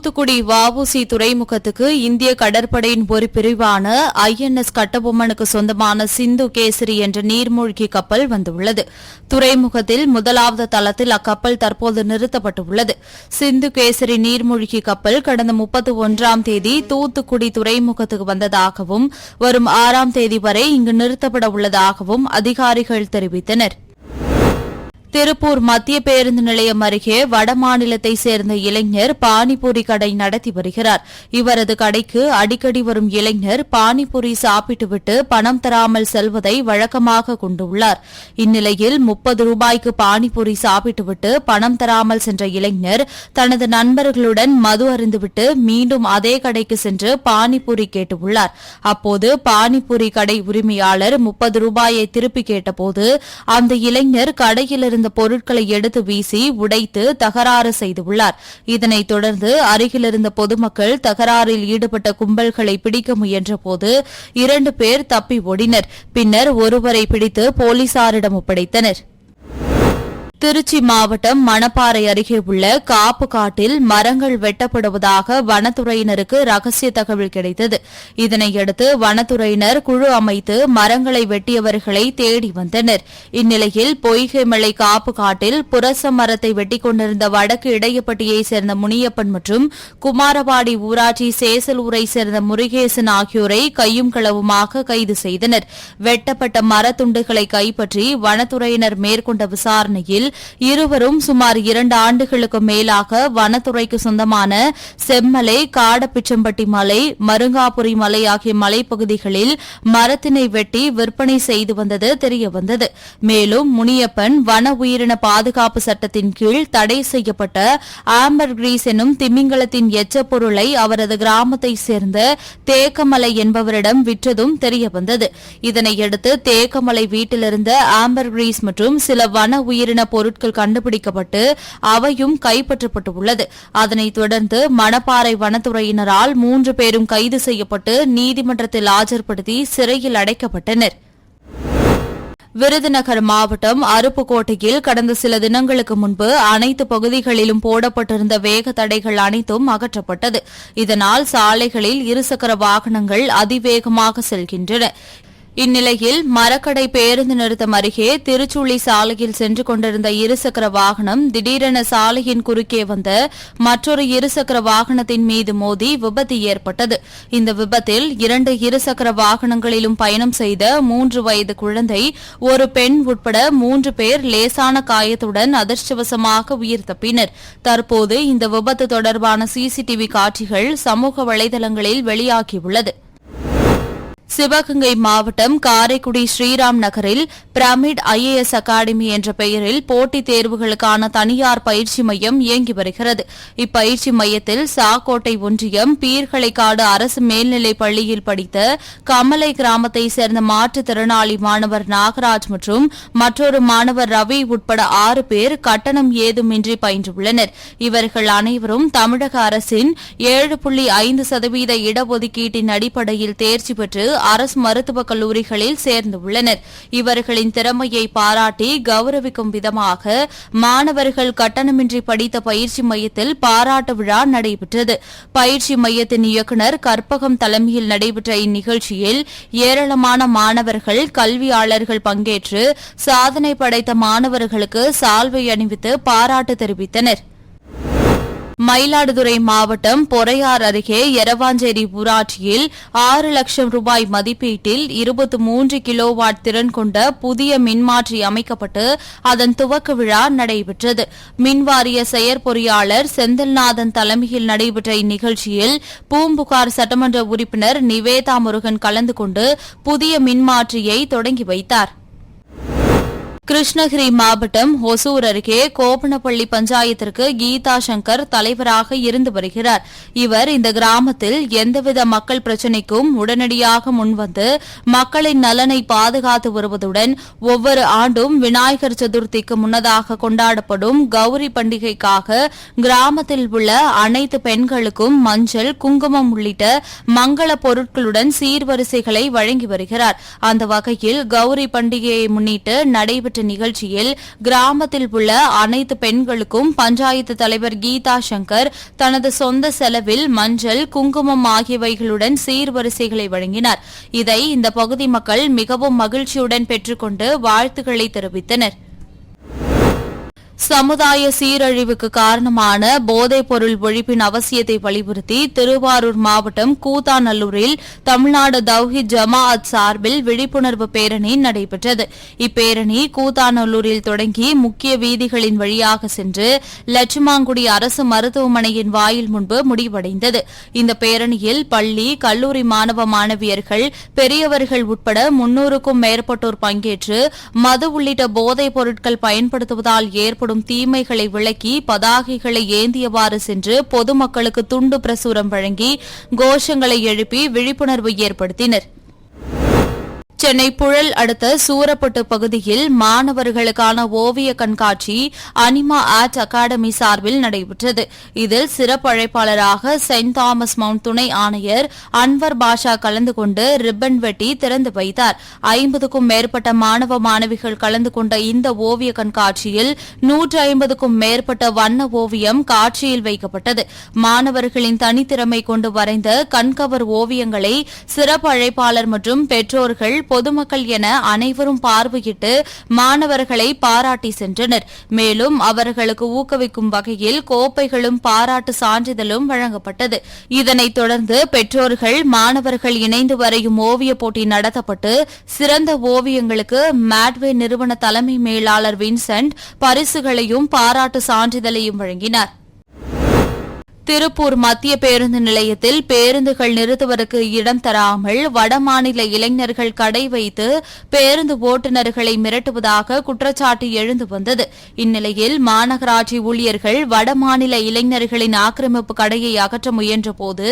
தூத்துக்குடி வஉசி துறைமுகத்துக்கு இந்திய கடற்படையின் ஒரு பிரிவான INS கட்டபொம்மனுக்கு சொந்தமான சிந்து கேசரி என்ற நீர்மூழ்கி கப்பல் வந்துள்ளது. துறைமுகத்தில் முதலாவது தளத்தில் அக்கப்பல் தற்போது நிறுத்தப்பட்டுள்ளது. சிந்து கேசரி நீர்மூழ்கி கப்பல் கடந்த 31ஆம் தேதி தூத்துக்குடி துறைமுகத்துக்கு வந்ததாகவும் வரும் 6ஆம் தேதி வரை இங்கு நிறுத்தப்பட உள்ளதாகவும் அதிகாரிகள் தெரிவித்தனர். திருப்பூர் மத்திய பேருந்து நிலையம் அருகே வடமாநிலத்தை சேர்ந்த இளைஞர் பானிபூரி கடை நடத்தி வருகிறார். இவரது கடைக்கு அடிக்கடி வரும் இளைஞர் பானிபூரி சாப்பிட்டுவிட்டு பணம் தராமல் செல்வதை வழக்கமாக கொண்டுள்ளார். இந்நிலையில் 30 ரூபாய்க்கு பானிபூரி சாப்பிட்டுவிட்டு பணம் தராமல் சென்ற இளைஞர் தனது நண்பர்களுடன் மது அருந்துவிட்டு மீண்டும் அதே கடைக்கு சென்று பானிபூரி கேட்டுள்ளார். அப்போது பானிபூரி கடை உரிமையாளர் 30 ரூபாயை திருப்பி கேட்டபோது அந்த இளைஞர் கடையிலிருந்து பொருட்களை எடுத்து வீசி உடைத்து தகராறு செய்துள்ளார். இதனைத் தொடர்ந்து அருகிலிருந்த பொதுமக்கள் தகராறில் ஈடுபட்ட கும்பல்களை பிடிக்க முயன்றபோது 2 பேர் தப்பி ஓடினர். பின்னர் ஒருவரை பிடித்து போலீசாரிடம் ஒப்படைத்தனர். திருச்சி மாவட்டம் மணப்பாறை அருகே உள்ள காப்பு காட்டில் மரங்கள் வெட்டப்படுவதாக வனத்துறையினருக்கு ரகசிய தகவல் கிடைத்தது. இதனையடுத்து வனத்துறையினர் குழு அமைத்து மரங்களை வெட்டியவர்களை தேடி வந்தனர். இந்நிலையில் பொய்கைமலை காப்பு காட்டில் புரச மரத்தை வெட்டிக் கொண்டிருந்த வடக்கு இடையப்பட்டியைச் சேர்ந்த முனியப்பன் மற்றும் குமாரவாடி ஊராட்சி சேசலூரை சேர்ந்த முருகேசன் ஆகியோரை கையும் களவுமாக கைது செய்தனர். வெட்டப்பட்ட மரத்துண்டுகளை கைப்பற்றி வனத்துறையினர் மேற்கொண்ட விசாரணையில் இருவரும் சுமார் 2 ஆண்டுகளுக்கு மேலாக வனத்துறைக்கு சொந்தமான செம்மலை, காடப்பிச்சம்பட்டி மலை, மருங்காபுரி மலை ஆகிய மலைப்பகுதிகளில் மரத்தினை வெட்டி விற்பனை செய்து வந்தது தெரியவந்தது. மேலும் முனியப்பன் வன உயிரின பாதுகாப்பு சட்டத்தின் கீழ் தடை செய்யப்பட்ட ஆம்பர் கிரீஸ் எனும் திமிங்கலத்தின் எச்சப் பொருளை அவரது கிராமத்தைச் சேர்ந்த தேக்கமலை என்பவரிடம் விற்றதும் தெரியவந்தது. இதனையடுத்து தேக்கமலை வீட்டிலிருந்த ஆம்பர் கிரீஸ் மற்றும் சில வன உயிரின பொருட்கள் கண்டுபிடிக்கப்பட்டு அவையும் கைப்பற்றப்பட்டுள்ளது. அதனைத் தொடர்ந்து மணப்பாறை வனத்துறையினரால் 3 பேரும் கைது செய்யப்பட்டு நீதிமன்றத்தில் ஆஜர்படுத்தி சிறையில் அடைக்கப்பட்டனர். விருதுநகர் மாவட்டம் அருப்புக்கோட்டையில் கடந்த சில தினங்களுக்கு முன்பு அனைத்து பகுதிகளிலும் போடப்பட்டிருந்த வேக தடைகள் அனைத்தும் அகற்றப்பட்டது. இதனால் சாலைகளில் இருசக்கர வாகனங்கள் அதிவேகமாக செல்கின்றன. இந்நிலையில் மரக்கடை பேருந்து நிறுத்தம் அருகே திருச்சுழி சாலையில் சென்று கொண்டிருந்த இருசக்கர வாகனம் திடீரென சாலையின் குறுக்கே வந்த மற்றொரு இருசக்கர வாகனத்தின் மீது மோதி விபத்து ஏற்பட்டது. இந்த விபத்தில் 2 இருசக்கர வாகனங்களிலும் பயணம் செய்த 3 வயது குழந்தை, ஒரு பெண் உட்பட 3 பேர் லேசான காயத்துடன் அதிர்ஷ்டவசமாக உயிர் தப்பினர். தற்போது இந்த விபத்து தொடர்பான CCTV காட்சிகள் சமூக வலைதளங்களில் வெளியாகியுள்ளது. சிவகங்கை மாவட்டம் காரைக்குடி ஸ்ரீராம் நகரில் பிரமிட் IAS அகாடமி என்ற பெயரில் போட்டித் தேர்வுகளுக்கான தனியார் பயிற்சி மையம் இயங்கி வருகிறது. இப்பயிற்சி மையத்தில் சாக்கோட்டை ஒன்றியம் பீர்கலைக்காடு அரசு மேல்நிலைப் பள்ளியில் படித்த கமலை கிராமத்தைச் சேர்ந்த மாற்றுத்திறனாளி மாணவர் நாகராஜ் மற்றும் மற்றொரு மாணவர் ரவி உட்பட 6 பேர் கட்டணம் ஏதுமின்றி பயின்றுள்ளனர். இவர்கள் அனைவரும் தமிழக அரசின் 7.5% இடஒதுக்கீட்டின் அடிப்படையில் தேர்ச்சி பெற்று அரசு மருத்துவக் கல்லூரிகளில் சேர்ந்துள்ளனர். இவர்களின் திறமையை பாராட்டி கௌரவிக்கும் விதமாக மாணவர்கள் கட்டணமின்றி படித்த பயிற்சி மையத்தில் பாராட்டு விழா நடைபெற்றது. பயிற்சி மையத்தின் இயக்குநர் கற்பகம் தலைமையில் நடைபெற்ற இந்நிகழ்ச்சியில் ஏராளமான மாணவர்கள், கல்வியாளர்கள் பங்கேற்று சாதனை படைத்த மாணவர்களுக்கு சால்வை அணிவித்து பாராட்டு தெரிவித்தனர். மயிலாடுதுறை மாவட்டம் பொறையார் அருகே எரவாஞ்சேரி ஊராட்சியில் 6 லட்சம் ரூபாய் மதிப்பீட்டில் 23 கிலோவாட் திறன் கொண்ட புதிய மின்மாற்றி அமைக்கப்பட்டு அதன் துவக்க விழா நடைபெற்றது. மின்வாரிய செயற்பொறியாளர் செந்தில்நாதன் தலைமையில் நடைபெற்ற இந்நிகழ்ச்சியில் பூம்புகார் சட்டமன்ற உறுப்பினர் நிவேதா முருகன் கலந்து கொண்டு புதிய மின்மாற்றியை தொடங்கி வைத்தார். கிருஷ்ணகிரி மாவட்டம் ஒசூர் அருகே கோபனப்பள்ளி பஞ்சாயத்திற்கு கீதா சங்கர் தலைவராக இருந்து வருகிறார். இவர் இந்த கிராமத்தில் எந்தவித மக்கள் பிரச்சினைக்கும் உடனடியாக முன்வந்து மக்களின் நலனை பாதுகாத்து வருவதுடன் ஒவ்வொரு ஆண்டும் விநாயகர் சதுர்த்திக்கு முன்னதாக கொண்டாடப்படும் கௌரி பண்டிகைக்காக கிராமத்தில் உள்ள அனைத்து பெண்களுக்கும் மஞ்சள், குங்குமம் உள்ளிட்ட மங்கள பொருட்களுடன் சீர்வரிசைகளை வழங்கி வருகிறார். அந்த வகையில் கௌரி பண்டிகையை முன்னிட்டு நடைபெற்ற நடைபெற்ற நிகழ்ச்சியில் கிராமத்தில் உள்ள அனைத்து பெண்களுக்கும் பஞ்சாயத்து தலைவர் கீதா சங்கர் தனது சொந்த செலவில் மஞ்சள், குங்குமம் ஆகியவைகளுடன் சீர்வரிசைகளை வழங்கினார். இதை இந்த பகுதி மக்கள் மிகவும் மகிழ்ச்சியுடன் பெற்றுக்கொண்டு வாழ்த்துக்களை தெரிவித்தனர். சமுதாய சீரழிவுக்கு காரணமான போதைப் பொருள் ஒழிப்பின் அவசியத்தை வலியுறுத்தி திருவாரூர் மாவட்டம் கூத்தாநல்லூரில் தமிழ்நாடு தவ்ஹீத் ஜமாஅத் சார்பில் விழிப்புணர்வு பேரணி நடைபெற்றது. இப்பேரணி கூத்தாநல்லூரில் தொடங்கி முக்கிய வீதிகளின் வழியாக சென்று லட்சுமாங்குடி அரசு மருத்துவமனையின் வாயில் முன்பு முடிவடைந்தது. இந்த பேரணியில் பள்ளி, கல்லூரி மாணவ மாணவியர்கள், பெரியவர்கள் உட்பட 300க்கும் மேற்பட்டோர் பங்கேற்று மது உள்ளிட்ட போதைப் பொருட்கள் பயன்படுத்துவதால் ஏற்படும் தீமைகளை விளக்கி பதாகைகளை ஏந்தியவாறு சென்று பொதுமக்களுக்கு துண்டு பிரசுரம் வழங்கி கோஷங்களை எழுப்பி விழிப்புணர்வு ஏற்படுத்தினர். சென்னை புழல் அடுத்த சூரப்பட்டு பகுதியில் மாணவர்களுக்கான ஓவிய கண்காட்சி அனிமா ஆர்ட் அகாடமி சார்பில் நடைபெற்றது. இதில் சிறப்பு அழைப்பாளராக செயின்ட் தாமஸ் மவுண்ட் துணை ஆணையர் அன்வர் பாஷா கலந்து கொண்டு ரிப்பன் வெட்டி திறந்து வைத்தார். 50க்கும் மேற்பட்ட மாணவ மாணவிகள் கலந்து கொண்ட இந்த ஓவிய கண்காட்சியில் 150க்கும் மேற்பட்ட வண்ண ஓவியம் காட்சியில் வைக்கப்பட்டது. மாணவர்களின் தனித்திறமை கொண்டு வரைந்த கண்கவர் ஓவியங்களை சிறப்பு அழைப்பாளர் மற்றும் பெற்றோர்கள், பொதுமக்கள் என அனைவரும் பார்வையிட்டு மாணவர்களை பாராட்டி சென்றனர். மேலும் அவர்களுக்கு ஊக்குவிக்கும் வகையில் கோப்பைகளும் பாராட்டு சான்றிதழும் வழங்கப்பட்டது. இதனைத் தொடர்ந்து பெற்றோர்கள், மாணவர்கள் இணைந்து வரையும் ஓவியப் போட்டி நடத்தப்பட்டு சிறந்த ஓவியங்களுக்கு மேட்வே நிறுவன தலைமை மேலாளர் வின்சென்ட் பரிசுகளையும் பாராட்டு சான்றிதழையும் வழங்கினார். திருப்பூர் மத்திய பேருந்து நிலையத்தில் பேருந்துகள் நிறுத்துவதற்கு இடம் தராமல் வடமாநில இளைஞர்கள் கடை வைத்து பேருந்து ஓட்டுநர்களை மிரட்டுவதாக குற்றச்சாட்டு எழுந்து வந்தது. இந்நிலையில் மாநகராட்சி ஊழியர்கள் வடமாநில இளைஞர்களின் ஆக்கிரமிப்பு கடையை அகற்ற முயன்றபோது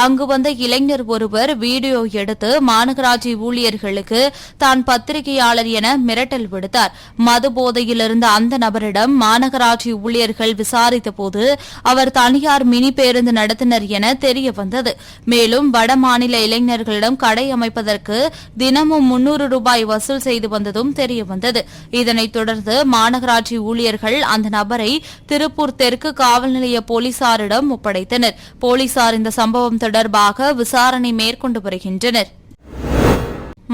அங்கு வந்த இளைஞர் ஒருவர் வீடியோ எடுத்து மாநகராட்சி ஊழியர்களுக்கு தான் பத்திரிகையாளர் என மிரட்டல் விடுத்தார். மது போதையில் இருந்த அந்த நபரிடம் மாநகராட்சி ஊழியர்கள் விசாரித்தபோது அவர் தனியார் மினி பேருந்து நடத்தினர் என தெரிய வந்தது. மேலும் வடமாநில இளைஞர்களிடம் கடை அமைப்பதற்கு தினமும் 300 ரூபாய் வசூல் செய்து வந்ததும் தெரிய வந்தது. இதனைத் தொடர்ந்து மாநகராட்சி ஊழியர்கள் அந்த நபரை திருப்பூர் தெற்கு காவல் நிலைய போலீசாரிடம் ஒப்படைத்தனர். போலீசார் இந்த சம்பவம் தொடர்பாக விசாரணை மேற்கொண்டு வருகின்றனர்.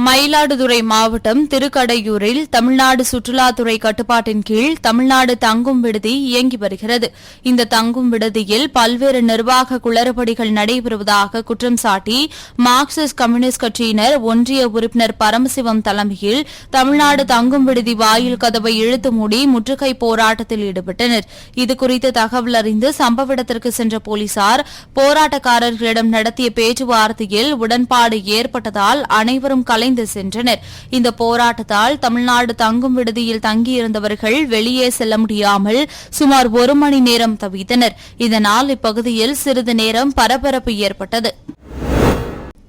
மயிலாடுதுறை மாவட்டம் திருக்கடையூரில் தமிழ்நாடு சுற்றுலாத்துறை கட்டுப்பாட்டின் கீழ் தமிழ்நாடு தங்கும் விடுதி இயங்கி வருகிறது. இந்த தங்கும் விடுதியில் பல்வேறு நிர்வாக குளறுபடிகள் நடைபெறுவதாக குற்றம் சாட்டி மார்க்சிஸ்ட் கம்யூனிஸ்ட் கட்சியினர் ஒன்றிய உறுப்பினர் பரமசிவம் தலைமையில் தமிழ்நாடு தங்கும் விடுதி வாயில் கதவை இழுத்து மூடி முற்றுகை போராட்டத்தில் ஈடுபட்டனர். இதுகுறித்து தகவல் அறிந்து சம்பவ இடத்திற்கு சென்ற போலீசார் போராட்டக்காரர்களிடம் நடத்திய பேச்சுவார்த்தையில் உடன்பாடு ஏற்பட்டதால் அனைவரும் கலைந்து சென்றனர். இந்த போராட்டத்தால் தமிழ்நாடு தங்கும் விடுதியில் தங்கியிருந்தவர்கள் வெளியே செல்ல முடியாமல் சுமார் 1 மணி நேரம் தவித்தனர். இதனால் இப்பகுதியில் சிறிது நேரம் பரபரப்பு ஏற்பட்டது.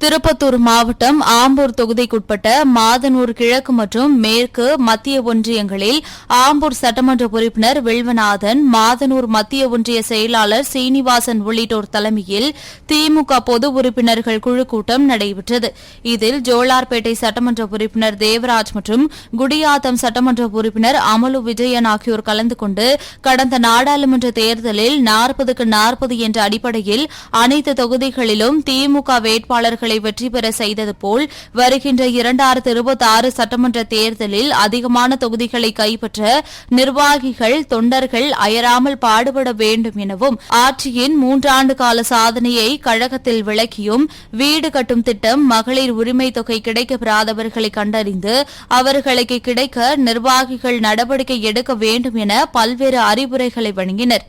திருப்பத்தூர் மாவட்டம் ஆம்பூர் தொகுதிக்குட்பட்ட மாதனூர் கிழக்கு மற்றும் மேற்கு மத்திய ஒன்றியங்களில் ஆம்பூர் சட்டமன்ற உறுப்பினர் வில்வநாதன், மாதனூர் மத்திய ஒன்றிய செயலாளர் சீனிவாசன் உள்ளிட்டோர் தலைமையில் திமுக பொது உறுப்பினர்கள் குழு கூட்டம் நடைபெற்றது. இதில் ஜோலார்பேட்டை சட்டமன்ற உறுப்பினர் தேவராஜ் மற்றும் குடியாத்தம் சட்டமன்ற உறுப்பினர் அமலு விஜயன் ஆகியோர் கலந்து கொண்டு கடந்த நாடாளுமன்ற தேர்தலில் 40க்கு 40 என்ற அடிப்படையில் அனைத்து தொகுதிகளிலும் திமுக வேட்பாளர்கள் வெற்றி பெற செய்தது போல் வருகின்ற 2026 சட்டமன்ற தேர்தலில் அதிகமான தொகுதிகளை கைப்பற்ற நிர்வாகிகள், தொண்டர்கள் அயராமல் பாடுபட வேண்டும் எனவும் ஆட்சியின் 3 ஆண்டு கால சாதனையை கழகத்தில் விளக்கியும் வீடு கட்டும் திட்டம், மகளிர் உரிமை தொகை கிடைக்கப்பெறாதவர்களை கண்டறிந்து அவர்களுக்கு கிடைக்க நிர்வாகிகள் நடவடிக்கை எடுக்க வேண்டும் என பல்வேறு அறிவுரைகளை வழங்கினர்.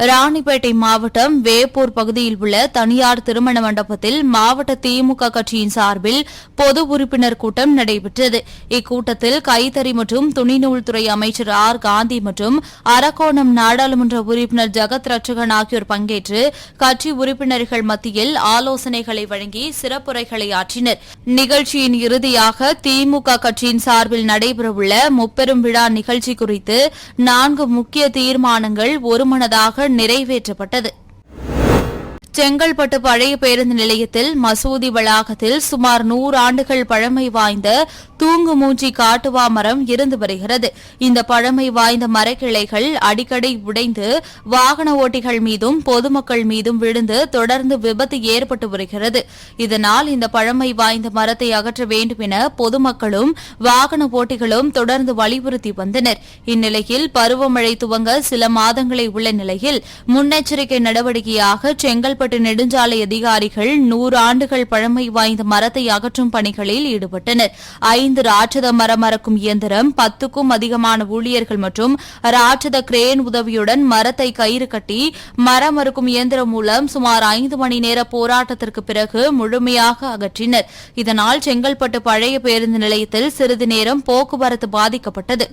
ராணிப்பேட்டை மாவட்டம் வேப்பூர் பகுதியில் உள்ள தனியார் திருமண மண்டபத்தில் மாவட்ட திமுக கட்சியின் சார்பில் பொது உறுப்பினர் கூட்டம் நடைபெற்றது. இக்கூட்டத்தில் கைத்தறி மற்றும் துணிநூல் துறை அமைச்சர் ஆர் காந்தி மற்றும் அரக்கோணம் நாடாளுமன்ற உறுப்பினர் ஜெகத் ரட்சகன் ஆகியோர் பங்கேற்று கட்சி உறுப்பினர்கள் மத்தியில் ஆலோசனைகளை வழங்கி சிறப்புரைகளை ஆற்றினர். நிகழ்ச்சியின் இறுதியாக திமுக கட்சியின் சார்பில் நடைபெறவுள்ள முப்பெரும் விழா நிகழ்ச்சி குறித்து 4 முக்கிய தீர்மானங்கள் ஒருமனதாக நிறைவேற்றப்பட்டது. செங்கல்பட்டு பழைய பேருந்து நிலையத்தில் மசூதி வளாகத்தில் சுமார் 100 ஆண்டுகள் பழமை வாய்ந்த தூங்கு மூஞ்சி காட்டுவா மரம் இருந்து வருகிறது. இந்த பழமை வாய்ந்த மரக்கிளைகள் அடிக்கடி உடைந்து வாகன ஓட்டிகள் மீதும் பொதுமக்கள் மீதும் விழுந்து தொடர்ந்து விபத்து ஏற்பட்டு வருகிறது. இதனால் இந்த பழமை வாய்ந்த மரத்தை அகற்ற வேண்டும் என பொதுமக்களும் வாகன ஓட்டிகளும் தொடர்ந்து வலியுறுத்தி வந்தனர். இந்நிலையில் பருவமழை துவங்க சில மாதங்களே உள்ள நிலையில் முன்னெச்சரிக்கை நடவடிக்கையாக செங்கல்பட்டு நெடுஞ்சாலை அதிகாரிகள் 100 ஆண்டுகள் பழமை வாய்ந்த மரத்தை அகற்றும் பணிகளில் ஈடுபட்டனர். 5 ராட்சத மரம் அறுக்கும் இயந்திரம், 10க்கும் அதிகமான ஊழியர்கள் மற்றும் ராட்சத கிரேன் உதவியுடன் மரத்தை கயிறு கட்டி மரம் அறுக்கும் இயந்திரம் மூலம் சுமார் 5 மணி நேர போராட்டத்திற்கு பிறகு முழுமையாக அகற்றினர். இதனால் செங்கல்பட்டு பழைய பேருந்து நிலையத்தில் சிறிது நேரம் போக்குவரத்து பாதிக்கப்பட்டது.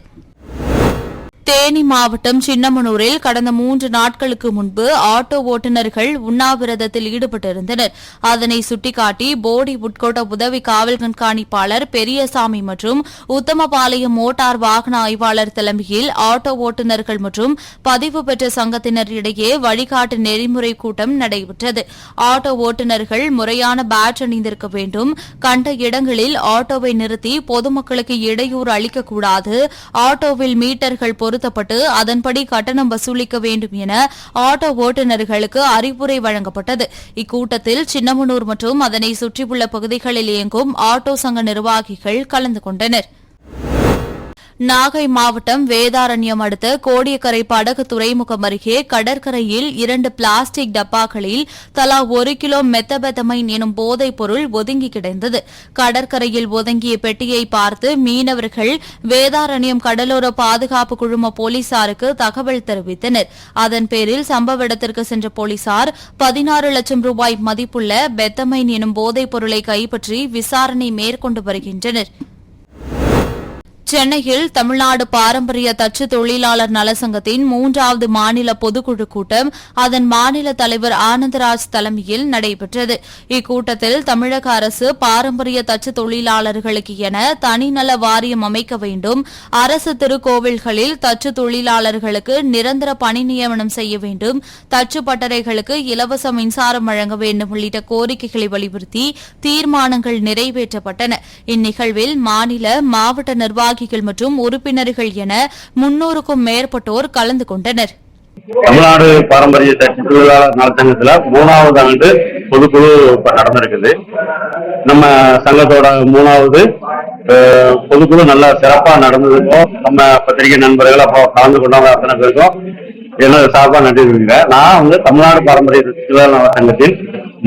தேனி மாவட்டம் சின்னமனூரில் கடந்த 3 நாட்களுக்கு முன்பு ஆட்டோ ஓட்டுநர்கள் உண்ணாவிரதத்தில் ஈடுபட்டிருந்தனர். அதனை சுட்டிக்காட்டி போடி உட்கோட்ட உதவி காவல் கண்காணிப்பாளர் பெரியசாமி மற்றும் உத்தமபாளையம் மோட்டார் வாகன ஆய்வாளர் தலைமையில் ஆட்டோ ஓட்டுநர்கள் மற்றும் பதிவு பெற்ற சங்கத்தினர் இடையே வழிகாட்டு நெறிமுறை கூட்டம் நடைபெற்றது. ஆட்டோ ஓட்டுநர்கள் முறையான பேட்ஜ் அணிந்திருக்க வேண்டும், கண்ட இடங்களில் ஆட்டோவை நிறுத்தி பொதுமக்களுக்கு இடையூறு அளிக்கக்கூடாது, ஆட்டோவில் மீட்டர்கள் பொருத்தப்பட்டு அதன்படி கட்டணம் வசூலிக்க வேண்டும் என ஆட்டோ ஓட்டுநர்களுக்கு அறிவுரை வழங்கப்பட்டது. இக்கூட்டத்தில் சின்னமனூர் மற்றும் அதனை சுற்றியுள்ள பகுதிகளில் இயங்கும் ஆட்டோ சங்க நிர்வாகிகள் கலந்து கொண்டனர். நாகை மாவட்டம் வேதாரண்யம் அடுத்த கோடியக்கரை படகு துறைமுகம் அருகே கடற்கரையில் 2 பிளாஸ்டிக் டப்பாக்களில் தலா 1 கிலோ மெத்தபெத்தமைன் எனும் போதைப் பொருள் ஒதுங்கி கிடந்தது. கடற்கரையில் ஒதுங்கிய பெட்டியை பார்த்து மீனவர்கள் வேதாரண்யம் கடலோர பாதுகாப்பு குழும போலீசாருக்கு தகவல் தெரிவித்தனர். அதன் பேரில் சம்பவ இடத்திற்கு சென்ற போலீசார் 16 லட்சம் ரூபாய் மதிப்புள்ள பெத்தமைன் எனும் போதைப் பொருளை கைப்பற்றி விசாரணை மேற்கொண்டு வருகின்றனர். சென்னையில் தமிழ்நாடு பாரம்பரிய தச்சு தொழிலாளர் நலசங்கத்தின் 3வது மாநில பொதுக்குழு கூட்டம் அதன் மாநில தலைவர் ஆனந்தராஜ் தலைமையில் நடைபெற்றது. இக்கூட்டத்தில் தமிழக அரசு பாரம்பரிய தச்சு தொழிலாளர்களுக்கு என தனிநல வாரியம் அமைக்க வேண்டும், அரசு திருக்கோவில்களில் தச்சு தொழிலாளர்களுக்கு நிரந்தர பணி நியமனம் செய்ய வேண்டும், தச்சு பட்டறைகளுக்கு இலவச மின்சாரம் வழங்க வேண்டும் உள்ளிட்ட கோரிக்கைகளை வலியுறுத்தி தீர்மானங்கள் நிறைவேற்றப்பட்டன. இந்நிகழ்வில் மாநில மாவட்ட நிர்வாகிகள் மற்றும் உறுப்பினர்கள் என 300க்கும் மேற்பட்டோர் கலந்து கொண்டனர். தமிழ்நாடு பாரம்பரிய தச்சு தொழிலாளர் நலச்சங்கத்துல 3வது ஆண்டு பொதுக்குழு நடந்திருக்குது. நம்ம சங்கத்தோட 3வது பொதுக்குழு நல்லா சிறப்பா நடந்ததுக்கும் நம்ம பத்திரிகை நண்பர்கள் அப்போ கலந்து கொண்டவங்க அத்தனை பேருக்கும் என்னோட சார்பா நன்றி இருக்கிறேன். நான் தமிழ்நாடு பாரம்பரிய தச்சு தொழிலாளர் நலச்சங்கத்தின்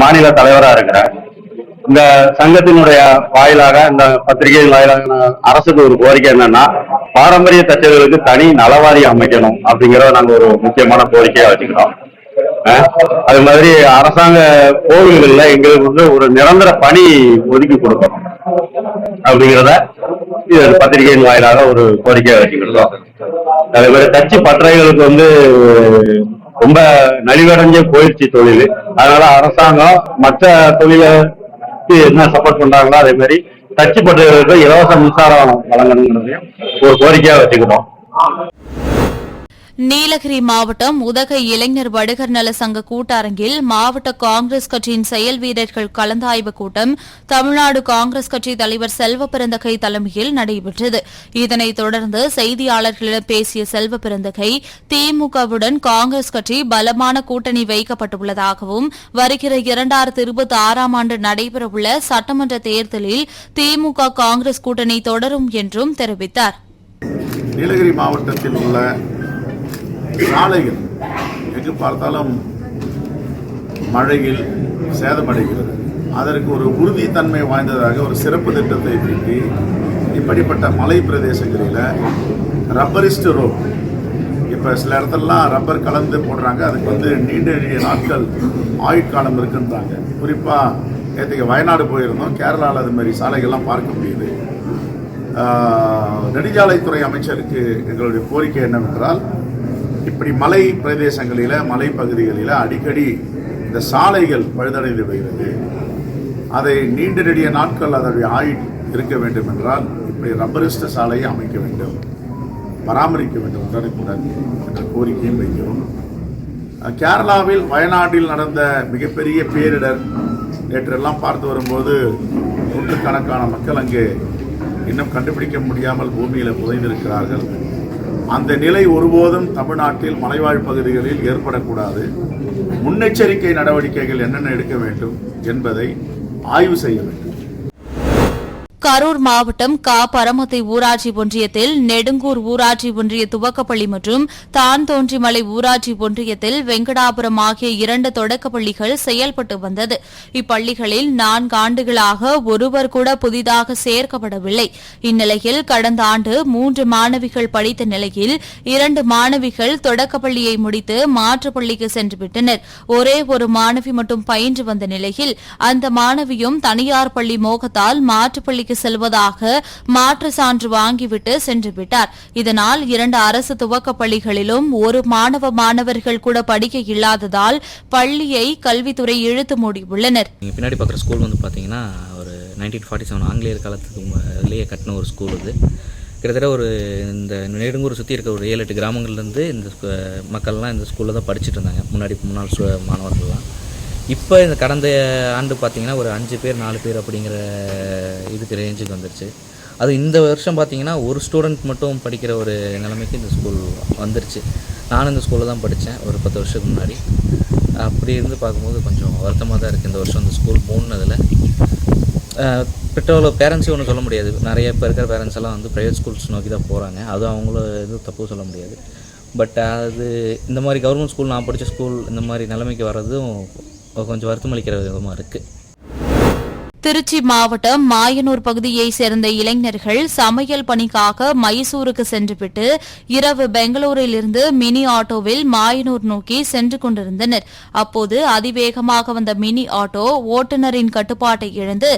மாநில தலைவராக இருக்கிறேன். இந்த சங்கத்தினுடைய வாயிலாக, இந்த பத்திரிகையின் வாயிலாக அரசுக்கு ஒரு கோரிக்கை என்னன்னா, பாரம்பரிய தச்சர்களுக்கு தனி நலவாரியம் அமைக்கணும் அப்படிங்கிறத நாங்க ஒரு முக்கியமான கோரிக்கையா வச்சுக்கிறோம். அது மாதிரி அரசாங்க கோவில்கள்ல எங்களுக்கு ஒரு நிரந்தர பணி ஒதுக்கி கொடுக்கணும் அப்படிங்கிறத பத்திரிகையின் வாயிலாக ஒரு கோரிக்கையா வச்சுக்கிறோம். அதே மாதிரி தச்சு பட்டறைகளுக்கு ரொம்ப நலிவடைஞ்ச போயிடுச்சு தொழில். அதனால அரசாங்கம் மற்ற தொழிலை என்ன சப்போர்ட் பண்றாங்களோ அதே மாதிரி தச்சு பட்டறைகளுக்கு இலவச மின்சாரம் வழங்கணுங்கிறதையும் ஒரு கோரிக்கையா வச்சுக்கிறோம். நீலகிரி மாவட்டம் உதகை இளைஞர் வடுகர் நல சங்க கூட்டரங்கில் மாவட்ட காங்கிரஸ் கட்சியின் செயல் வீரர்கள் கலந்தாய்வு கூட்டம் தமிழ்நாடு காங்கிரஸ் கட்சி தலைவர் செல்வ பெருந்தகை தலைமையில் நடைபெற்றது. இதனைத் தொடர்ந்து செய்தியாளர்களிடம் பேசிய செல்வ பெருந்தகை, திமுகவுடன் காங்கிரஸ் கட்சி பலமான கூட்டணி வைக்கப்பட்டுள்ளதாகவும் வருகிற 2026ஆம் ஆண்டு நடைபெறவுள்ள சட்டமன்ற தேர்தலில் திமுக காங்கிரஸ் கூட்டணி தொடரும் என்றும் தெரிவித்தார். நீலகிரி மாவட்டத்தில் உள்ள சாலைகள் எங்கு பார்த்தாலும் மழையில் சேதமடைகிறது. அதற்கு ஒரு உறுதித்தன்மை வாய்ந்ததாக ஒரு சிறப்பு திட்டத்தை தீட்டி இப்படிப்பட்ட மலை பிரதேசங்களில் ரப்பரிஸ்ட் ரோட், இப்போ சில இடத்துலலாம் ரப்பர் கலந்து போடுறாங்க. அதுக்கு நீண்ட நாட்கள் ஆயுட்காலம் இருக்குன்றாங்க. குறிப்பாக நேற்றுக்கு வயநாடு போயிருந்தோம், கேரளாவில் அது மாதிரி சாலைகள்லாம் பார்க்க முடியுது. நெடுஞ்சாலைத்துறை அமைச்சருக்கு எங்களுடைய கோரிக்கை என்னவென்றால், இப்படி மலை பிரதேசங்களில் மலை பகுதிகளில் அடிக்கடி இந்த சாலைகள் பழுதடைந்து வருகிறது. அதை நீண்ட நெடிய நாட்கள் அதனுடைய ஆயுள் இருக்க வேண்டும் என்றால் இப்படி ரப்பரிஸ்ட் சாலையை அமைக்க வேண்டும், பராமரிக்க வேண்டும் உடனுக்குடன் என்ற கோரிக்கையும் வைக்கிறோம். கேரளாவில் வயநாட்டில் நடந்த மிகப்பெரிய பேரிடர் நேற்றெல்லாம் பார்த்து வரும்போது நூற்றுக்கணக்கான மக்கள் அங்கே இன்னும் கண்டுபிடிக்க முடியாமல் பூமியில் புதைந்திருக்கிறார்கள். அந்த நிலை ஒருபோதும் தமிழ்நாட்டில் மலைவாழ் பகுதிகளில் ஏற்படக்கூடாது. முன்னெச்சரிக்கை நடவடிக்கைகள் என்னென்ன எடுக்க வேண்டும் என்பதை ஆய்வு செய்ய வேண்டும். கரூர் மாவட்டம் பரமத்தை ஊராட்சி ஒன்றியத்தில் நெடுங்கூர் ஊராட்சி ஒன்றிய துவக்கப்பள்ளி மற்றும் தான்தோன்றிமலை ஊராட்சி ஒன்றியத்தில் வெங்கடாபுரம் ஆகிய 2 தொடக்கப்பள்ளிகள் செயல்பட்டு வந்தது. இப்பள்ளிகளில் 4 ஆண்டுகளாக ஒருவர் கூட புதிதாக சேர்க்கப்படவில்லை. இந்நிலையில் கடந்த ஆண்டு 3 மாணவிகள் படித்த நிலையில் 2 மாணவிகள் தொடக்கப்பள்ளியை முடித்து மாற்றுப்பள்ளிக்கு சென்றுவிட்டனர். ஒரே ஒரு மாணவி மட்டும் பயின்று வந்த நிலையில் அந்த மாணவியும் தனியார் பள்ளி மோகத்தால் மாற்றுப்பள்ளிக்கு செல்வதாக மாற்று சான்று வாங்கிவிட்டு சென்று விட்டார். இதனால் 2 அரசு துவக்கப் பள்ளிகளிலும் ஒரு மாணவர்கள் கூட படிக்க இல்லாததால் பள்ளியை கல்வித்துறை இழுத்து மூடியுள்ளனர். பின்னாடி பார்க்குற ஸ்கூல் வந்து பார்த்தீங்கன்னா ஒரு 1947 ஆங்கிலேயர் காலத்துக்கு கட்டின ஒரு ஸ்கூல். இது கிட்டத்தட்ட ஒரு இந்த நெடுங்கூர் சுற்றி இருக்க ஒரு 7-8 கிராமங்கள்லேருந்து இந்த மக்கள்லாம் இந்த ஸ்கூலில் தான் படிச்சுட்டு இருந்தாங்க முன்னாள் மாணவர்கள்லாம். இப்போ இந்த கடந்த ஆண்டு பார்த்திங்கன்னா ஒரு 5 பேர் 4 பேர் அப்படிங்கிற இதுக்கு ரேஞ்சுக்கு வந்துருச்சு. அது இந்த வருஷம் பார்த்திங்கன்னா ஒரு ஸ்டூடெண்ட் மட்டும் படிக்கிற ஒரு நிலைமைக்கு இந்த ஸ்கூல் வந்துருச்சு. நானும் இந்த ஸ்கூலில் தான் படித்தேன் ஒரு 10 வருஷத்துக்கு முன்னாடி. அப்படி இருந்து பார்க்கும்போது கொஞ்சம் வருத்தமாக தான் இருக்குது. இந்த வருஷம் இந்த ஸ்கூல் மூணுனதில் பேரண்ட்ஸையும் ஒன்றும் சொல்ல முடியாது. நிறைய இப்போ இருக்கிற பேரண்ட்ஸ் எல்லாம் வந்து ப்ரைவேட் ஸ்கூல்ஸ் நோக்கி தான் போகிறாங்க. அதுவும் அவங்களும் எதுவும் தப்பு சொல்ல முடியாது. பட் அது இந்த மாதிரி கவர்மெண்ட் ஸ்கூல், நான் படித்த ஸ்கூல் இந்த மாதிரி நிலைமைக்கு வர்றதும் கொஞ்சம் வருத்தமளிக்கிற விதமாக இருக்குது. திருச்சி மாவட்டம் மாயனூர் பகுதியைச் சேர்ந்த இளைஞர்கள் சமையல் பணிக்காக மைசூருக்கு சென்றுவிட்டு இரவு பெங்களூரில் இருந்து மினி ஆட்டோவில் மாயனூர் நோக்கி சென்று கொண்டிருந்தனர். அப்போது அதிவேகமாக வந்த மினி ஆட்டோ ஓட்டுநரின் கட்டுப்பாட்டை இழந்து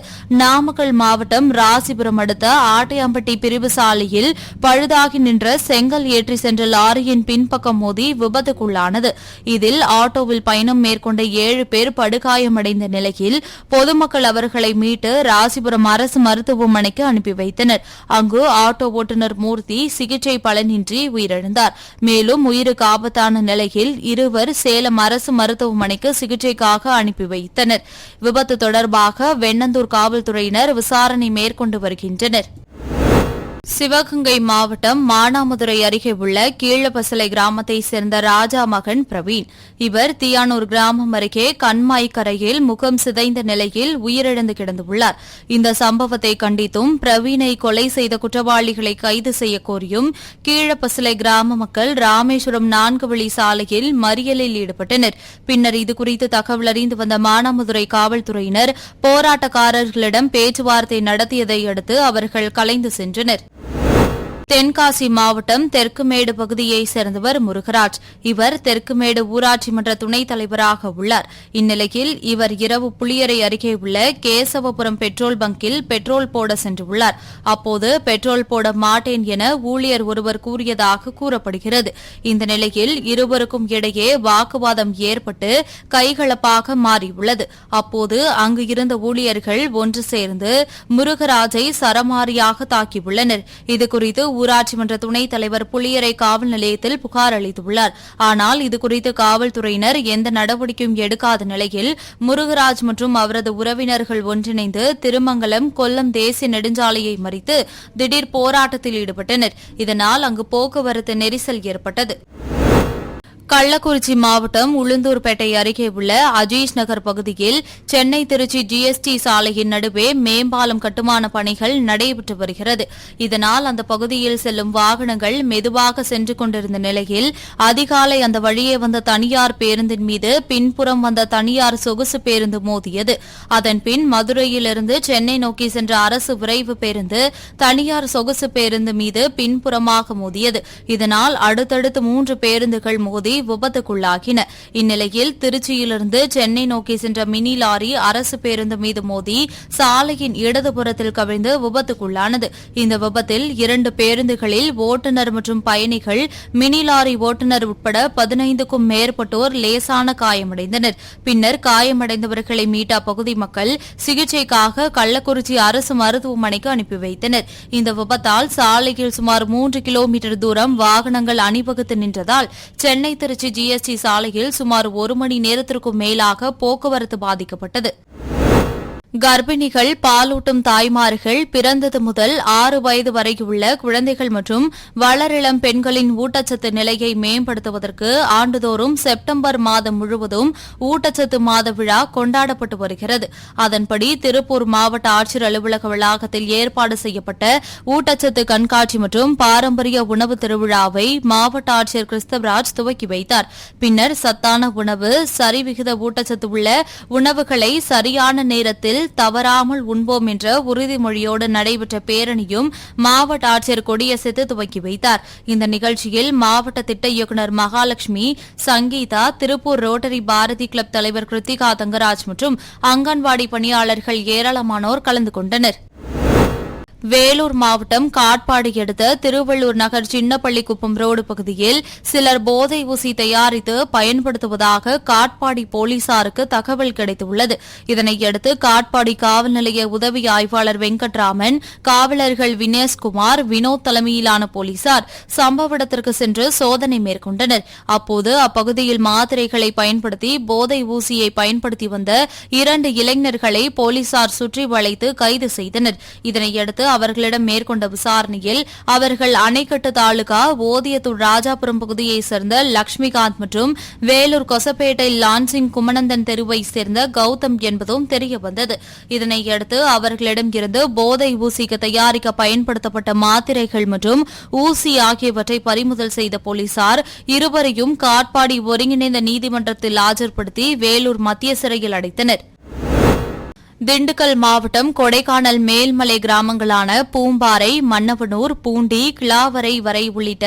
நாமக்கல் மாவட்டம் ராசிபுரம் அடுத்த ஆட்டையாம்பட்டி பிரிவு சாலையில் பழுதாகி நின்ற செங்கல் ஏற்றி சென்ற லாரியின் பின்பக்கம் மோதி விபத்துக்குள்ளானது. இதில் ஆட்டோவில் பயணம் மேற்கொண்ட 7 பேர் படுகாயமடைந்த நிலையில் பொதுமக்கள் அவர்களை மீட்டு ராசிபுரம் அரசு மருத்துவமனைக்கு அனுப்பி வைத்தனர். அங்கு ஆட்டோ ஓட்டுநர் மூர்த்தி சிகிச்சை பலனின்றி உயிரிழந்தார். மேலும் உயிருக்கு ஆபத்தான நிலையில் 2 சேலம் அரசு மருத்துவமனைக்கு சிகிச்சைக்காக அனுப்பி வைத்தனர். விபத்து தொடர்பாக வெண்ணந்தூர் காவல்துறையினர் விசாரணை மேற்கொண்டு வருகின்றனர். சிவகங்கை மாவட்டம் மானாமதுரை அருகே உள்ள கீழபசலை கிராமத்தைச் சேர்ந்த ராஜா மகன் பிரவீன். இவர் தியானூர் கிராமம் அருகே கண்மாய் கரையில் முகம் சிதைந்த நிலையில் உயிரிழந்து கிடந்துள்ளார். இந்த சம்பவத்தை கண்டித்தும் பிரவீனை கொலை செய்த குற்றவாளிகளை கைது செய்ய கோரியும் கீழபசலை கிராம மக்கள் ராமேஸ்வரம் 4 வழி சாலையில் மறியலில் ஈடுபட்டனர். பின்னர் இதுகுறித்து தகவல் அறிந்து வந்த மானாமதுரை காவல்துறையினர் போராட்டக்காரர்களிடம் பேச்சுவார்த்தை நடத்தியதை அடுத்து அவர்கள் கலைந்து சென்றனர். தென்காசி மாவட்டம் தெற்குமேடு பகுதியைச் சேர்ந்தவர் முருகராஜ். இவர் தெற்குமேடு ஊராட்சி மன்ற துணைத் தலைவராக உள்ளார். இந்நிலையில் இவர் இரவு புளியரை அருகே உள்ள கேசவபுரம் பெட்ரோல் பங்கில் பெட்ரோல் போட சென்றுள்ளார். அப்போது பெட்ரோல் போட மாட்டேன் என ஊழியர் ஒருவர் கூறியதாக கூறப்படுகிறது. இந்த நிலையில் இருவருக்கும் இடையே வாக்குவாதம் ஏற்பட்டு கைகலப்பாக மாறியுள்ளது. அப்போது அங்கு இருந்த ஊழியர்கள் ஒன்று சேர்ந்து முருகராஜை சரமாரியாக தாக்கியுள்ளனர். இதுகுறித்து ஊராட்சி மன்ற துணைத் தலைவர் புளியரை காவல் நிலையத்தில் புகார் அளித்துள்ளார். ஆனால் இதுகுறித்து காவல்துறையினர் எந்த நடவடிக்கையும் எடுக்காத நிலையில் முருகராஜ் மற்றும் அவரது உறவினர்கள் ஒன்றிணைந்து திருமங்கலம் கொல்லம் தேசிய நெடுஞ்சாலையை மறித்து திடீர் போராட்டத்தில் ஈடுபட்டனர். இதனால் அங்கு போக்குவரத்து நெரிசல் ஏற்பட்டது. கள்ளக்குறிச்சி மாவட்டம் உளுந்தூர்பேட்டை அருகே உள்ள அஜீஸ் நகர் பகுதியில் சென்னை திருச்சி ஜிஎஸ்டி சாலையின் நடுவே மேம்பாலம் கட்டுமான பணிகள் நடைபெற்று வருகிறது. இதனால் அந்த பகுதியில் செல்லும் வாகனங்கள் மெதுவாக சென்று கொண்டிருந்த நிலையில் அதிகாலை அந்த வழியே வந்த தனியார் பேருந்தின் மீது பின்புறம் வந்த தனியார் சொகுசு பேருந்து மோதியது. அதன்பின் மதுரையிலிருந்து சென்னை நோக்கி சென்ற அரசு விரைவு பேருந்து தனியார் சொகுசு பேருந்து மீது பின்புறமாக மோதியது. இதனால் அடுத்தடுத்து 3 பேருந்துகள் மோதி விபத்துக்குள்ளாகின. இந்நிலையில் திருச்சியிலிருந்து சென்னை நோக்கி சென்ற மினி லாரி அரசு பேருந்து மீது மோதி சாலையின் இடதுபுறத்தில் கவிழ்ந்து விபத்துக்குள்ளானது. இந்த விபத்தில் 2 பேருந்துகளில் ஓட்டுநர் மற்றும் பயணிகள், மினி லாரி ஓட்டுநர் உட்பட 15க்கும் மேற்பட்டோர் லேசான காயமடைந்தனர். பின்னர் காயமடைந்தவர்களை மீட்ட அப்பகுதி மக்கள் சிகிச்சைக்காக கள்ளக்குறிச்சி அரசு மருத்துவமனைக்கு அனுப்பி வைத்தனர். இந்த விபத்தால் சாலையில் சுமார் 3 கிலோமீட்டர் தூரம் வாகனங்கள் அணிவகுத்து நின்றதால் சென்னை பாண்டிருச்சி ஜிஎஸ்டி சாலையில் சுமார் 1 மணி நேரத்திற்கும் மேலாக போக்குவரத்து பாதிக்கப்பட்டது. கர்ப்பிணிகள், பாலூட்டும் தாய்மார்கள், பிறந்தது முதல் 6 வயது வரையுள்ள குழந்தைகள் மற்றும் வளரிளம் பெண்களின் ஊட்டச்சத்து நிலையை மேம்படுத்துவதற்கு ஆண்டுதோறும் செப்டம்பர் மாதம் முழுவதும் ஊட்டச்சத்து மாத விழா கொண்டாடப்பட்டு வருகிறது. அதன்படி திருப்பூர் மாவட்ட ஆட்சியர் அலுவலக வளாகத்தில் ஏற்பாடு செய்யப்பட்ட ஊட்டச்சத்து கண்காட்சி மற்றும் பாரம்பரிய உணவு திருவிழாவை மாவட்ட ஆட்சியர் கிறிஸ்தவராஜ் துவக்கி வைத்தார். பின்னர் சத்தான உணவு, சரிவிகித ஊட்டச்சத்து உள்ள உணவுகளை சரியான நேரத்தில் தவறாமல் உண்போம் என்ற உறுதிமொழியோடு நடைபெற்ற பேரணியும் மாவட்ட ஆட்சியர் கொடியசைத்து துவக்கி வைத்தார். இந்த நிகழ்ச்சியில் மாவட்ட திட்ட இயக்குநர் மகாலட்சுமி, சங்கீதா, திருப்பூர் ரோட்டரி பாரதி கிளப் தலைவர் கிருத்திகா தங்கராஜ் மற்றும் அங்கன்வாடி பணியாளர்கள் ஏராளமானோர் கலந்து கொண்டனர். வேலூர் மாவட்டம் காட்பாடி அடுத்த திருவள்ளூர் நகர் சின்னப்பள்ளிக்குப்பம் ரோடு பகுதியில் சிலர் போதை ஊசி தயாரித்து பயன்படுத்துவதாக காட்பாடி போலீசாருக்கு தகவல் கிடைத்துள்ளது. இதனையடுத்து காட்பாடி காவல் நிலைய உதவி ஆய்வாளர் வெங்கட்ராமன், காவலர்கள் வினேஷ்குமார், வினோத் தலைமையிலான போலீசார் சம்பவ இடத்திற்கு சென்று சோதனை மேற்கொண்டனர். அப்போது அப்பகுதியில் மாத்திரைகளை பயன்படுத்தி போதை ஊசியை பயன்படுத்தி வந்த 2 இளைஞர்களை போலீசார் சுற்றி வளைத்து கைது செய்தனர். இதனையடுத்து அவர்களிடம் மேற்கொண்ட விசாரணையில் அவர்கள் அணைக்கட்டு தாலுகா ஓதியத்தூர் ராஜாபுரம் பகுதியைச் சேர்ந்த லட்சுமிகாந்த் மற்றும் வேலூர் கொசப்பேட்டை லான்சிங் குமணந்தன் தெருவைச் சேர்ந்த கௌதம் என்பதும் தெரியவந்தது. இதனையடுத்து அவர்களிடம் இருந்து போதை ஊசிக்கு தயாரிக்க பயன்படுத்தப்பட்ட மாத்திரைகள் மற்றும் ஊசி ஆகியவற்றை பறிமுதல் செய்த போலீசார் இருவரையும் காட்பாடி ஒருங்கிணைந்த நீதிமன்றத்தில் ஆஜர்படுத்தி வேலூர் மத்திய சிறையில் அடைத்தனர். திண்டுக்கல் மாவட்டம் கொடைக்கானல் மேல்மலை கிராமங்களான பூம்பாறை, மன்னவனூர், பூண்டி, கிளாவரை வரை உள்ளிட்ட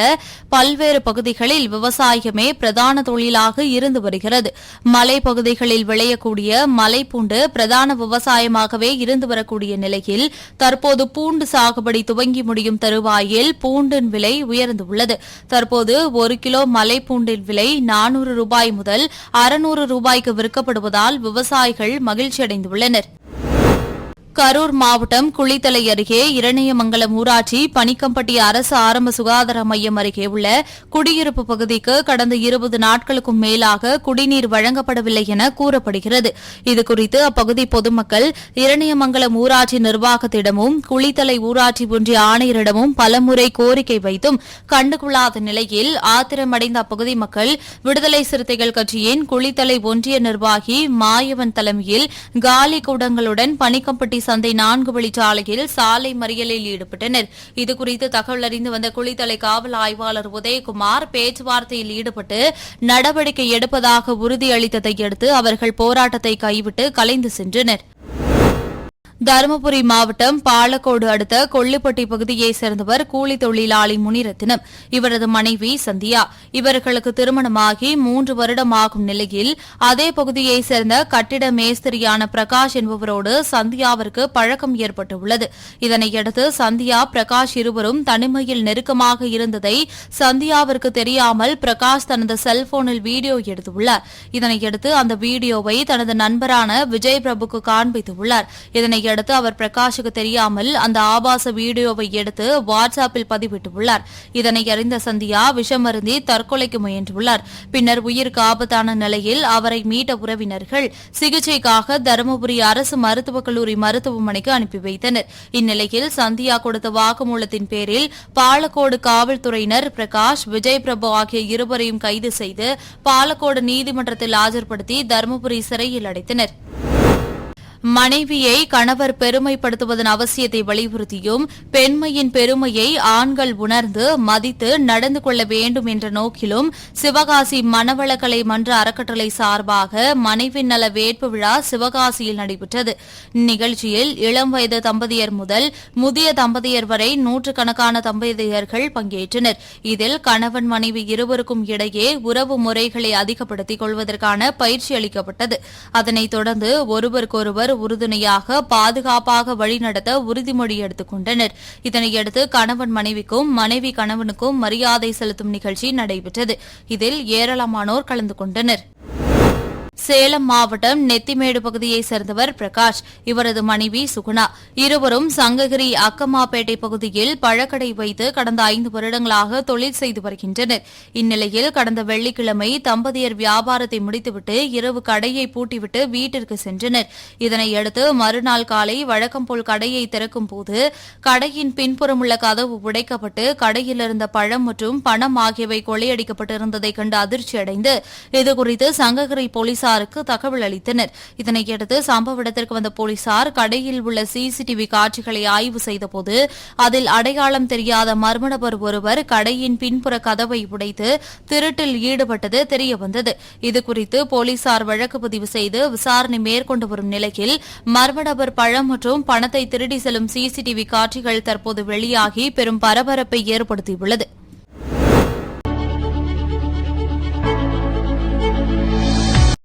பல்வேறு பகுதிகளில் விவசாயமே பிரதான தொழிலாக இருந்து வருகிறது. மலைப்பகுதிகளில் விளையக்கூடிய மலைப்பூண்டு பிரதான விவசாயமாகவே இருந்து வரக்கூடிய நிலையில் தற்போது பூண்டு சாகுபடி துவங்கி முடியும் தருவாயில் பூண்டின் விலை உயர்ந்துள்ளது. தற்போது 1 கிலோ மலைப்பூண்டின் விலை 400 ரூபாய் முதல் 600 ரூபாய்க்கு விற்கப்படுவதால் விவசாயிகள் மகிழ்ச்சியடைந்துள்ளனர். கரூர் மாவட்டம் குளித்தலை அருகே இரணியமங்கலம் ஊராட்சி பனிக்கம்பட்டி அரசு ஆரம்ப சுகாதார மையம் அருகே உள்ள குடியிருப்பு பகுதிக்கு கடந்த 20 நாட்களுக்கும் மேலாக குடிநீர் வழங்கப்படவில்லை என கூறப்படுகிறது. இதுகுறித்து அப்பகுதி பொதுமக்கள் இரணியமங்கலம் ஊராட்சி நிர்வாகத்திடமும் குளித்தலை ஊராட்சி ஒன்றிய ஆணையரிடமும் பலமுறை கோரிக்கை வைத்தும் கண்டுகொள்ளாத நிலையில் ஆத்திரமடைந்த அப்பகுதி மக்கள் விடுதலை சிறுத்தைகள் கட்சியின் குளித்தலை ஒன்றிய நிர்வாகி மாயவன் தலைமையில் காலி கூடங்களுடன் பனிக்கம்பட்டி சந்தை 4 வழிச்சாலையில் சாலை மறியலில் ஈடுபட்டனர். இதுகுறித்து தகவல் அறிந்து வந்த குளித்தலை காவல் ஆய்வாளர் உதயகுமார் பேச்சுவார்த்தையில் ஈடுபட்டு நடவடிக்கை எடுப்பதாக உறுதியளித்ததை அடுத்து அவர்கள் போராட்டத்தை கைவிட்டு கலைந்து சென்றனர். தருமபுரி மாவட்டம் பாலக்கோடு அடுத்த கொள்ளிப்பட்டி பகுதியைச் சேர்ந்தவர் கூலி தொழிலாளி முனிரத்தினம். இவரது மனைவி சந்தியா. இவர்களுக்கு திருமணமாகி 3 வருடம் ஆகும் நிலையில் அதே பகுதியைச் சேர்ந்த கட்டிட மேஸ்திரியான பிரகாஷ் என்பவரோடு சந்தியாவிற்கு பழக்கம் ஏற்பட்டுள்ளது. இதனையடுத்து சந்தியா, பிரகாஷ் இருவரும் தனிமையில் நெருக்கமாக இருந்ததை சந்தியாவிற்கு தெரியாமல் பிரகாஷ் தனது செல்போனில் வீடியோ எடுத்துள்ளார். இதனையடுத்து அந்த வீடியோவை தனது நண்பரான விஜய் பிரபுக்கு காண்பித்துள்ளார். இதனையடுத்து அவர் பிரகாஷுக்கு தெரியாமல் அந்த ஆபாச வீடியோவை எடுத்து வாட்ஸ்அப்பில் பதிவிட்டுள்ளார். இதனை அறிந்த சந்தியா விஷமருந்தி தற்கொலைக்கு முயன்றுள்ளார். பின்னர் உயிருக்கு ஆபத்தான நிலையில் அவரை மீட்ட உறவினர்கள் சிகிச்சைக்காக தருமபுரி அரசு மருத்துவக் கல்லூரி மருத்துவமனைக்கு அனுப்பி வைத்தனர். இந்நிலையில் சந்தியா கொடுத்த வாக்குமூலத்தின் பேரில் பாலக்கோடு காவல்துறையினர் பிரகாஷ், விஜய் பிரபு ஆகிய இருவரையும் கைது செய்து பாலக்கோடு நீதிமன்றத்தில் ஆஜர்படுத்தி தருமபுரி சிறையில் அடைத்தனர். மனைவியை கணவர் பெருமைப்படுத்துவதன் அவசியத்தை வலியுறுத்தியும் பெண்மையின் பெருமையை ஆண்கள் உணர்ந்து மதித்து நடந்து கொள்ள வேண்டும் என்ற நோக்கிலும் சிவகாசி மணவளக்கலை மன்ற அறக்கட்டளை சார்பாக மனைவி நல வேட்பு விழா சிவகாசியில் நடைபெற்றது. இந்நிகழ்ச்சியில் இளம் வயது தம்பதியர் முதல் முதிய தம்பதியர் வரை நூற்றுக்கணக்கான தம்பதியர்கள் பங்கேற்றனர். இதில் கணவன் மனைவி இருவருக்கும் இடையே உறவு முறைகளை அதிகப்படுத்திக் கொள்வதற்கான பயிற்சி அளிக்கப்பட்டது. அதனைத் தொடர்ந்து ஒருவருக்கொருவர் உறுதுணையாக பாதுகாப்பாக வழிநடத்த உறுதிமொழி எடுத்துக் கொண்டனர். இதனையடுத்து கணவன் மனைவிக்கும், மனைவி கணவனுக்கும் மரியாதை செலுத்தும் நிகழ்ச்சி நடைபெற்றது. இதில் ஏராளமானோர் கலந்து கொண்டனர். சேலம் மாவட்டம் நெத்திமேடு பகுதியைச் சேர்ந்தவர் பிரகாஷ், இவரது மனைவி சுகுணா. இருவரும் சங்ககிரி அக்கமாப்பேட்டை பகுதியில் பழக்கடை வைத்து கடந்த 5 வருடங்களாக தொழில் செய்து வருகின்றனர். இந்நிலையில் கடந்த வெள்ளிக்கிழமை தம்பதியர் வியாபாரத்தை முடித்துவிட்டு இரவு கடையை பூட்டிவிட்டு வீட்டிற்கு சென்றனர். இதனையடுத்து மறுநாள் காலை வழக்கம்போல் கடையை திறக்கும் போது கடையின் பின்புறமுள்ள கதவு உடைக்கப்பட்டு கடையில் இருந்த பழம் மற்றும் பணம் ஆகியவை கொள்ளையடிக்கப்பட்டிருந்ததை கண்டு அதிர்ச்சியடைந்து இதுகுறித்து சங்ககிரி போலீசாருக்கு தகவல் அளித்தனர். இதனையடுத்து சம்பவ இடத்திற்கு வந்த போலீசார் கடையில் உள்ள சிசிடிவி காட்சிகளை ஆய்வு செய்தபோது அதில் அடையாளம் தெரியாத மர்ம நபர் ஒருவர் கடையின் பின்புற கதவை உடைத்து திருட்டில் ஈடுபட்டது தெரியவந்தது. இதுகுறித்து போலீசார் வழக்கு பதிவு செய்து விசாரணை மேற்கொண்டு வரும் நிலையில் மர்ம நபர் பழம் மற்றும் பணத்தை திருடி செல்லும் சிசிடிவி காட்சிகள் தற்போது வெளியாகி பெரும் பரபரப்பை ஏற்படுத்தியுள்ளது.